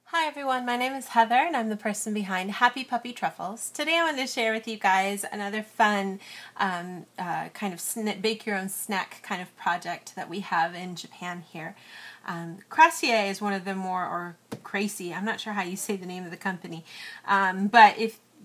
Hi everyone, my name is Heather and I'm the person behind Happy Puppy Truffles. Today I wanted to share with you guys another fun kind of bake your own snack kind of project that we have in Japan here. Kracie is one of the more, or Kracie, I'm not sure how you say the name of the company, but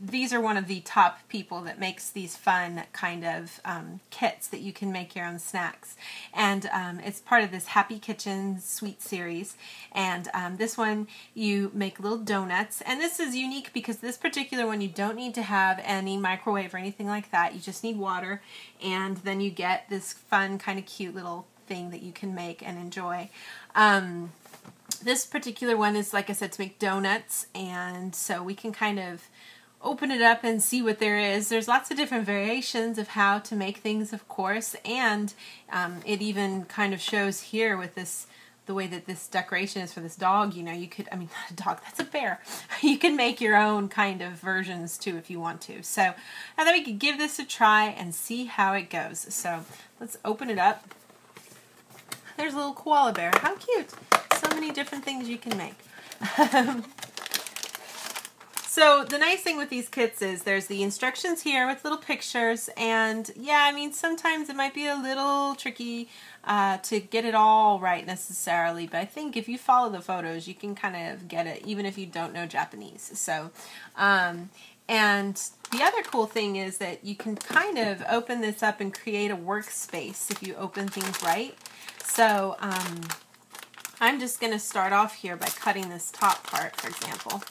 these are one of the top people that makes these fun kind of kits that you can make your own snacks. And it's part of this Happy Kitchen Sweet series. And this one you make little donuts. And this is unique because this particular one you don't need to have any microwave or anything like that. You just need water. And then you get this fun kind of cute little thing that you can make and enjoy. This particular one is, like I said, to make donuts. And so we can kind of open it up and see what there is. There's lots of different variations of how to make things, of course, and it even kind of shows here with this, the way that this decoration is for this dog. You know, you could, I mean, not a dog, that's a bear. You can make your own kind of versions too if you want to. So I thought we could give this a try and see how it goes. So let's open it up. There's a little koala bear. How cute. So many different things you can make. So the nice thing with these kits is there's the instructions here with little pictures, and yeah, I mean, sometimes it might be a little tricky to get it all right necessarily, but I think if you follow the photos you can kind of get it even if you don't know Japanese. So and the other cool thing is that you can kind of open this up and create a workspace if you open things right. So I'm just going to start off here by cutting this top part, for example.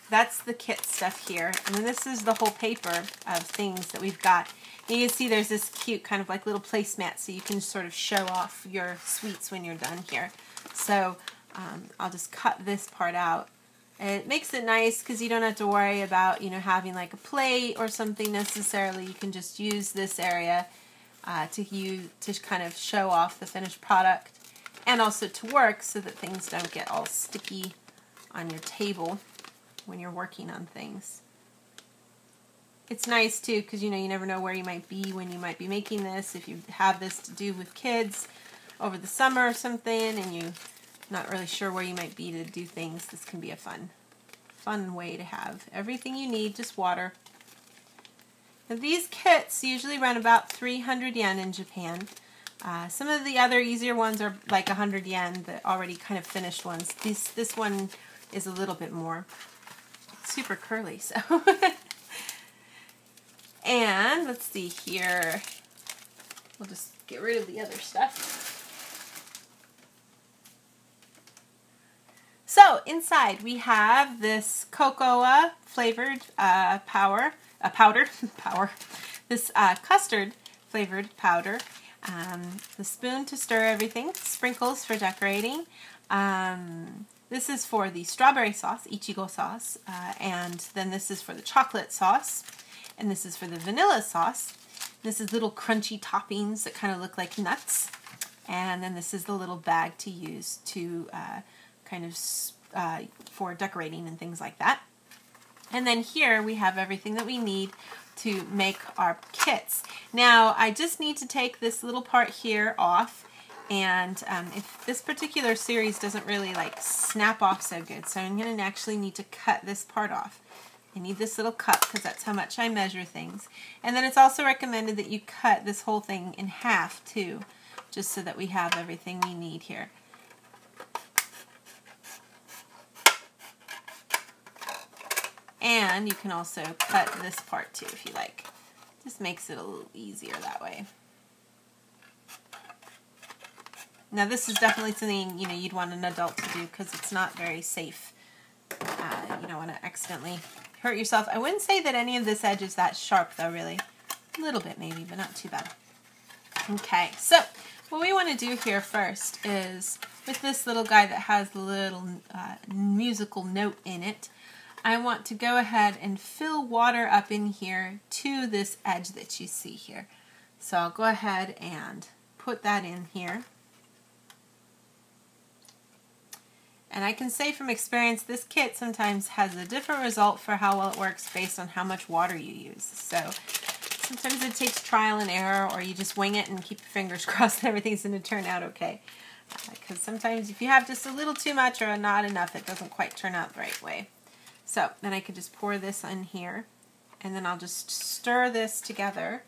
That's the kit stuff here, and then this is the whole paper of things that we've got. And you can see there's this cute kind of like little placemat so you can sort of show off your sweets when you're done here. So I'll just cut this part out. And it makes it nice because you don't have to worry about, you know, having like a plate or something necessarily. You can just use this area to kind of show off the finished product, and also to work so that things don't get all sticky on your table when you're working on things. It's nice too because, you know, you never know where you might be when you might be making this. If you have this to do with kids over the summer or something and you're not really sure where you might be to do things, this can be a fun way to have everything you need, just water. Now, these kits usually run about 300 yen in Japan. Some of the other easier ones are like 100 yen, the already kind of finished ones. This one is a little bit more. Super curly, so. And let's see here. We'll just get rid of the other stuff. So inside we have this cocoa flavored powder. This custard flavored powder. The spoon to stir everything. Sprinkles for decorating. This is for the strawberry sauce, ichigo sauce, and then this is for the chocolate sauce, and this is for the vanilla sauce. This is little crunchy toppings that kind of look like nuts, and then this is the little bag to use to for decorating and things like that. And then here we have everything that we need to make our kits. Now I just need to take this little part here off. And if this particular series doesn't really like snap off so good, so I'm going to actually need to cut this part off. I need this little cut because that's how much I measure things. And then it's also recommended that you cut this whole thing in half too, just so that we have everything we need here. And you can also cut this part too if you like. Just makes it a little easier that way. Now this is definitely something, you know, you'd want an adult to do because it's not very safe. You don't want to accidentally hurt yourself. I wouldn't say that any of this edge is that sharp though, really. A little bit maybe, but not too bad. Okay, so what we want to do here first is, with this little guy that has the little musical note in it, I want to go ahead and fill water up in here to this edge that you see here. So I'll go ahead and put that in here. And I can say from experience, this kit sometimes has a different result for how well it works based on how much water you use. So Sometimes it takes trial and error, or you just wing it and keep your fingers crossed that everything's going to turn out okay. Because sometimes if you have just a little too much or not enough, it doesn't quite turn out the right way. So then I can just pour this in here, and then I'll just stir this together.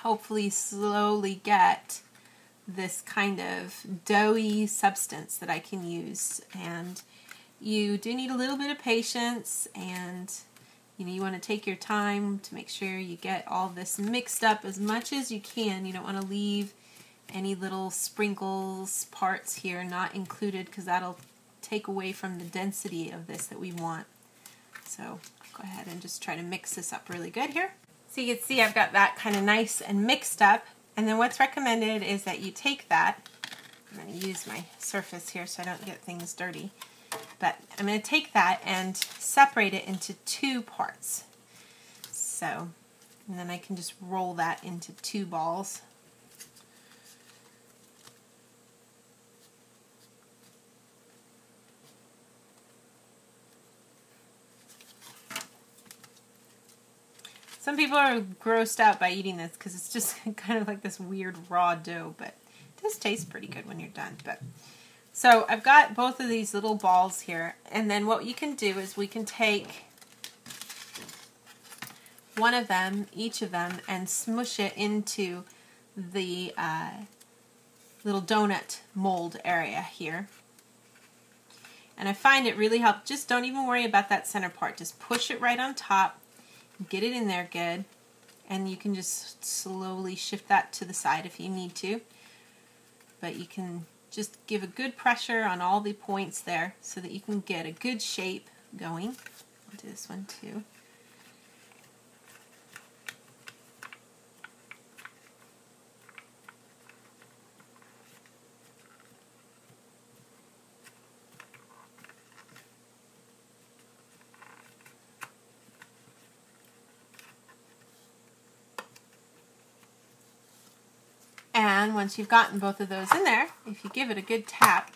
Hopefully slowly get this kind of doughy substance that I can use. And you do need a little bit of patience, and you want to take your time to make sure you get all this mixed up as much as you can. You don't want to leave any little sprinkles parts here not included, because that'll take away from the density of this that we want. So I'll go ahead and just try to mix this up really good here. So you can see I've got that kind of nice and mixed up. And then what's recommended is that you take that, I'm going to use my surface here so I don't get things dirty, but I'm going to take that and separate it into 2 parts. So, and then I can just roll that into 2 balls. Some people are grossed out by eating this because it's just kind of like this weird raw dough, but it does taste pretty good when you're done. So I've got both of these little balls here, and then what you can do is we can take one of them, each of them, and smush it into the little donut mold area here. And I find it really helps. Just don't even worry about that center part. Just push it right on top. Get it in there good, and you can just slowly shift that to the side if you need to. But you can just give a good pressure on all the points there so that you can get a good shape going. I'll do this one too. And once you've gotten both of those in there, if you give it a good tap,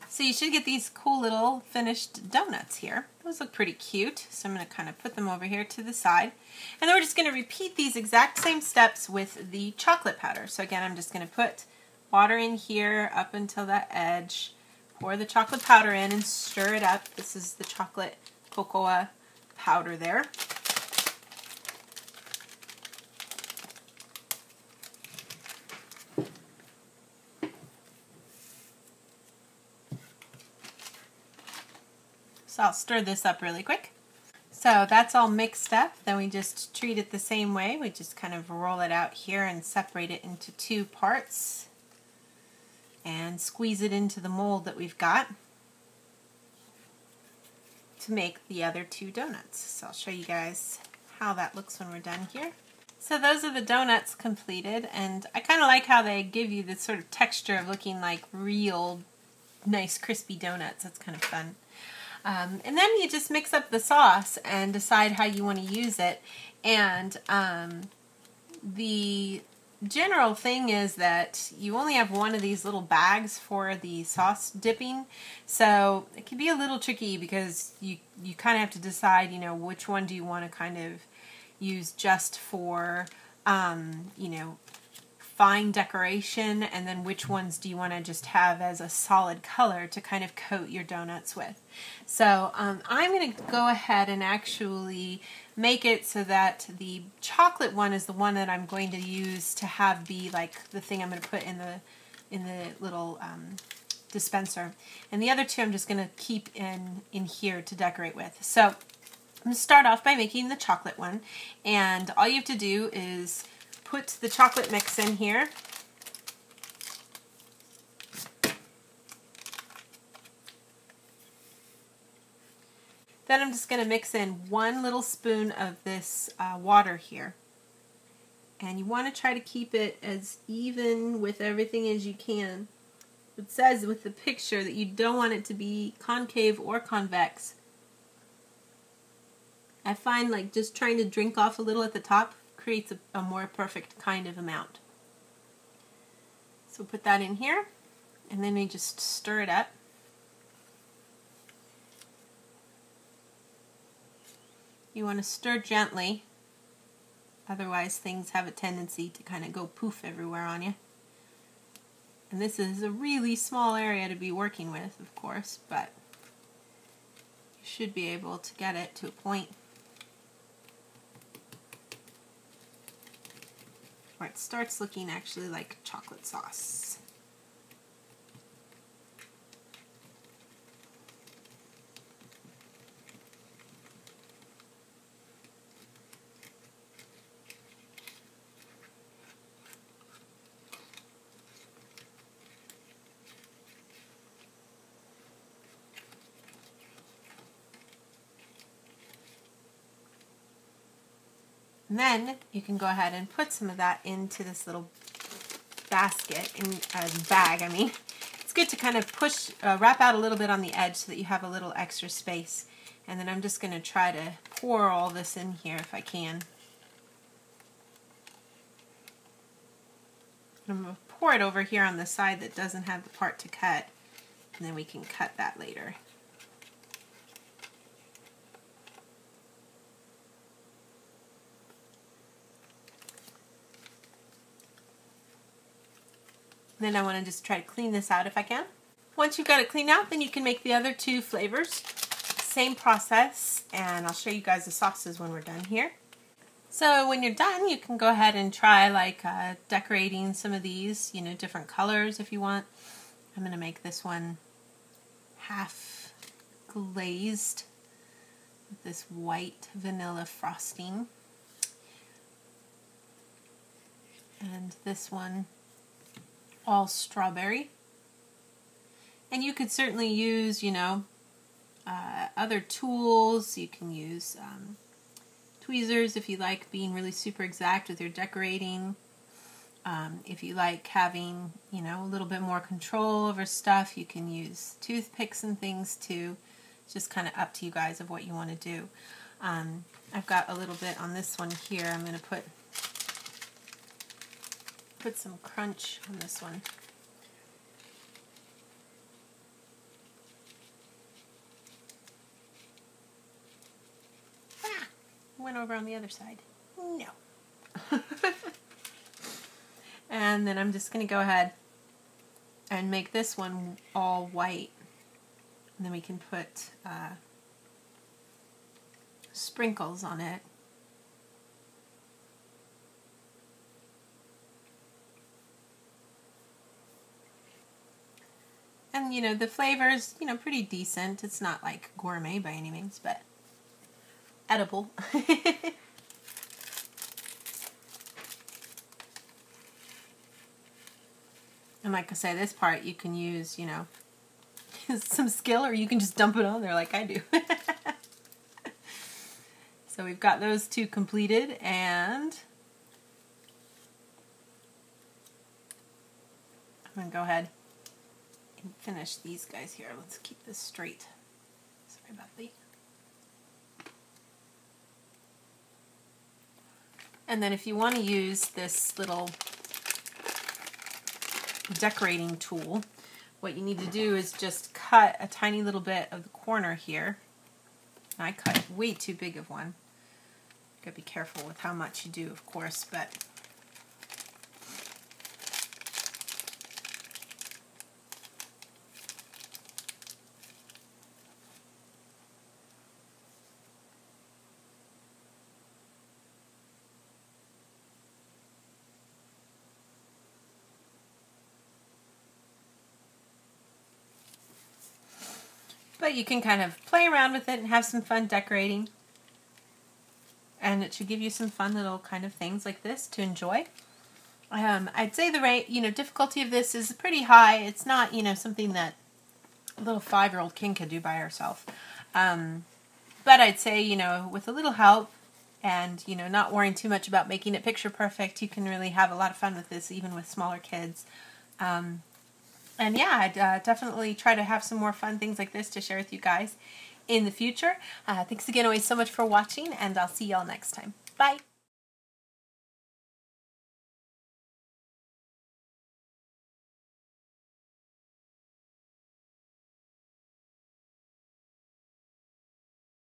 so you should get these cool little finished donuts here. Those look pretty cute, so I'm going to kind of put them over here to the side. And then we're just going to repeat these exact same steps with the chocolate powder. So again, I'm just going to put water in here up until that edge, pour the chocolate powder in and stir it up. This is the chocolate cocoa powder there. So I'll stir this up really quick. So that's all mixed up. Then we just treat it the same way. We just kind of roll it out here and separate it into 2 parts and squeeze it into the mold that we've got to make the other 2 donuts. So I'll show you guys how that looks when we're done here. So those are the donuts completed, and I kind of like how they give you this sort of texture of looking like real nice crispy donuts. That's kind of fun. And then you just mix up the sauce and decide how you want to use it. And the general thing is that you only have one of these little bags for the sauce dipping. So it can be a little tricky because you kind of have to decide, which one do you want to kind of use just for, fine decoration, and then which ones do you want to just have as a solid color to kind of coat your donuts with. So I'm going to go ahead and actually make it so that the chocolate one is the one that I'm going to use to have be like the thing I'm going to put in the little dispenser, and the other 2 I'm just going to keep in here to decorate with. So I'm going to start off by making the chocolate one, and all you have to do is put the chocolate mix in here. Then I'm just going to mix in 1 little spoon of this water here. And you want to try to keep it as even with everything as you can. It says with the picture that you don't want it to be concave or convex. I find like just trying to drink off a little at the top creates a more perfect kind of amount. So put that in here, and then we just stir it up. You want to stir gently, otherwise things have a tendency to kind of go poof everywhere on you. And this is a really small area to be working with, of course, but you should be able to get it to a point where it starts looking actually like chocolate sauce. And then you can go ahead and put some of that into this little basket, bag, I mean. It's good to kind of push, wrap out a little bit on the edge so that you have a little extra space. And then I'm just going to try to pour all this in here if I can. I'm going to pour it over here on the side that doesn't have the part to cut, and then we can cut that later. Then I want to just try to clean this out if I can. Once you've got it cleaned out, then you can make the other two flavors. Same process, and I'll show you guys the sauces when we're done here. So when you're done, you can go ahead and try like decorating some of these, you know, different colors if you want. I'm going to make this one half glazed with this white vanilla frosting. And this one all strawberry. And you could certainly use, you know, other tools. You can use tweezers if you like being really super exact with your decorating. If you like having, you know, a little bit more control over stuff, you can use toothpicks and things too. It's just kind of up to you guys of what you want to do. I've got a little bit on this one here. I'm going to put some crunch on this one. Ah, went over on the other side. No. And then I'm just going to go ahead and make this one all white. And then we can put sprinkles on it. And, you know, the flavor's, you know, pretty decent. It's not like gourmet by any means, but edible. And like I say, this part you can use, you know, some skill, or you can just dump it on there like I do. So we've got those two completed, and I'm going to go ahead and finish these guys here. Let's keep this straight. Sorry about the... And then if you want to use this little decorating tool, what you need to do is just cut a tiny little bit of the corner here. I cut way too big of one. You gotta be careful with how much you do, of course, but you can kind of play around with it and have some fun decorating. And it should give you some fun little kind of things like this to enjoy. I'd say the difficulty of this is pretty high. It's not, you know, something that a little 5-year-old kid could do by herself. But I'd say, you know, with a little help and, you know, not worrying too much about making it picture perfect, you can really have a lot of fun with this, even with smaller kids. And yeah, I'd definitely try to have some more fun things like this to share with you guys in the future. Thanks again always so much for watching, and I'll see y'all next time. Bye!